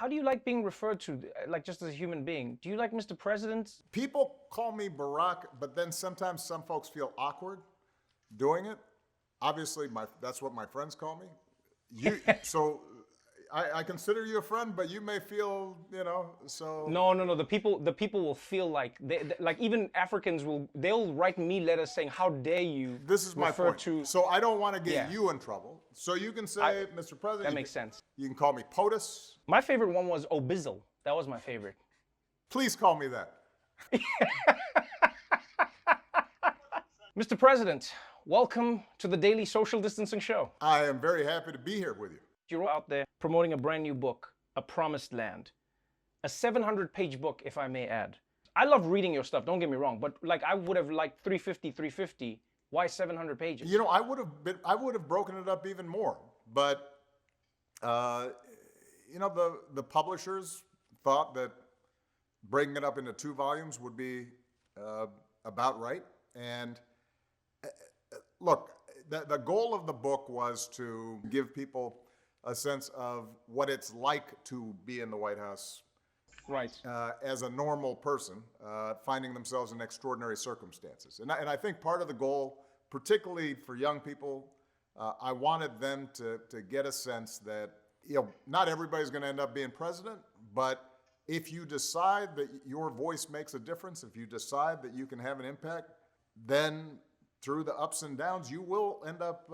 how do you like being referred to, like just as a human being? Do you like Mr. President? People call me Barack, but then sometimes some folks feel awkward doing it. Obviously, that's what my friends call me. So I consider you a friend, but you may feel, so. No. The people will feel like like even Africans they'll write me letters saying, "How dare you?" This is my refer point. to. So I don't want to get Yeah. you in trouble. So you can say, Mr. President. That makes sense. You can call me POTUS. My favorite one was Obizzle. That was my favorite. Please call me that. Mr. President, welcome to the Daily Social Distancing Show. I am very happy to be here with you. You're out there promoting a brand new book, A Promised Land. A 700-page book, if I may add. I love reading your stuff, don't get me wrong, but like I would have liked 350. Why 700 pages? I would have broken it up even more, but the publishers thought that breaking it up into 2 volumes would be about right. And look, the goal of the book was to give people a sense of what it's like to be in the White House, right? As a normal person, finding themselves in extraordinary circumstances. And I think part of the goal, particularly for young people, I wanted them to get a sense that not everybody's going to end up being president, but if you decide that your voice makes a difference, if you decide that you can have an impact, then through the ups and downs, you will end up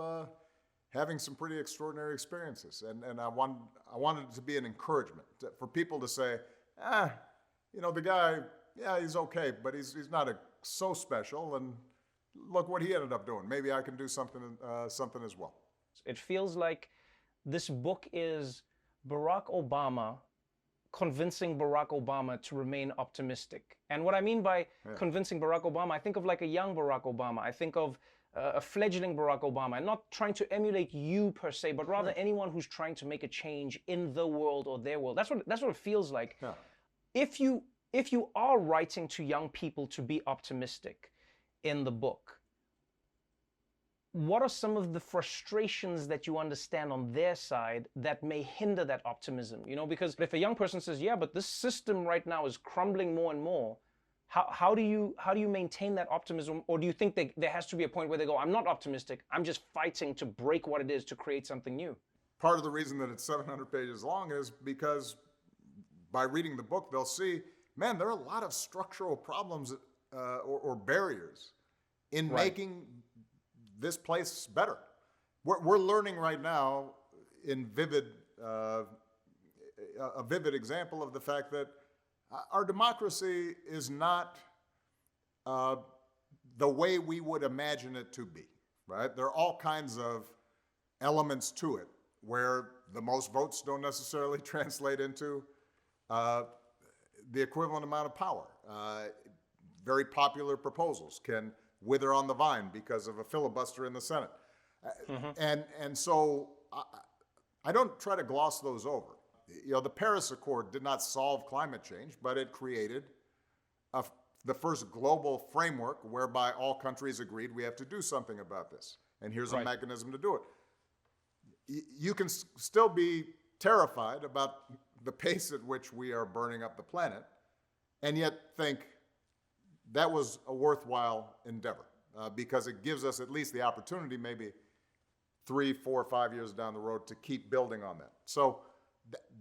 having some pretty extraordinary experiences. And I wanted it to be an encouragement for people to say, the guy, yeah, he's okay, but he's not so special. And look what he ended up doing. Maybe I can do something as well. It feels like this book is Barack Obama convincing Barack Obama to remain optimistic. And what I mean by convincing Barack Obama, I think of like a young Barack Obama. I think of a fledgling Barack Obama. I'm not trying to emulate you per se, but rather anyone who's trying to make a change in the world or their world. That's what it feels like. Yeah. If you are writing to young people to be optimistic in the book, what are some of the frustrations that you understand on their side that may hinder that optimism? Because if a young person says, yeah, but this system right now is crumbling more and more, how do you maintain that optimism? Or do you think there has to be a point where they go, I'm not optimistic, I'm just fighting to break what it is to create something new? Part of the reason that it's 700 pages long is because by reading the book, they'll see, man, there are a lot of structural problems or barriers in making this place better. We're learning right now in a vivid example of the fact that our democracy is not the way we would imagine it to be, right? There are all kinds of elements to it where the most votes don't necessarily translate into the equivalent amount of power. Very popular proposals can wither on the vine because of a filibuster in the Senate. And so I don't try to gloss those over. The Paris Accord did not solve climate change, but it created the first global framework whereby all countries agreed we have to do something about this. And here's a mechanism to do it. You can still be terrified about the pace at which we are burning up the planet, and yet think that was a worthwhile endeavor because it gives us at least the opportunity, maybe 3, 4, 5 years down the road, to keep building on that. So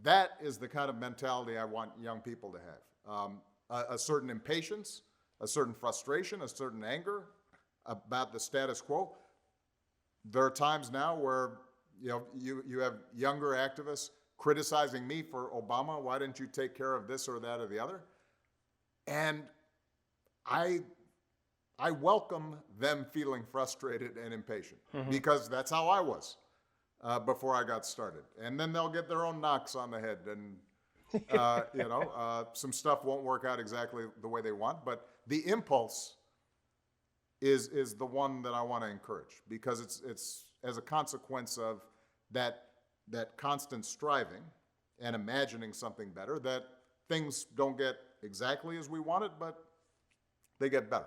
that is the kind of mentality I want young people to have. A certain impatience, a certain frustration, a certain anger about the status quo. There are times now where you have younger activists criticizing me for Obama. Why didn't you take care of this or that or the other? And I welcome them feeling frustrated and impatient because that's how I was before I got started. And then they'll get their own knocks on the head, and some stuff won't work out exactly the way they want. But the impulse is the one that I want to encourage because it's as a consequence of that constant striving and imagining something better that things don't get exactly as we want it, but they get better.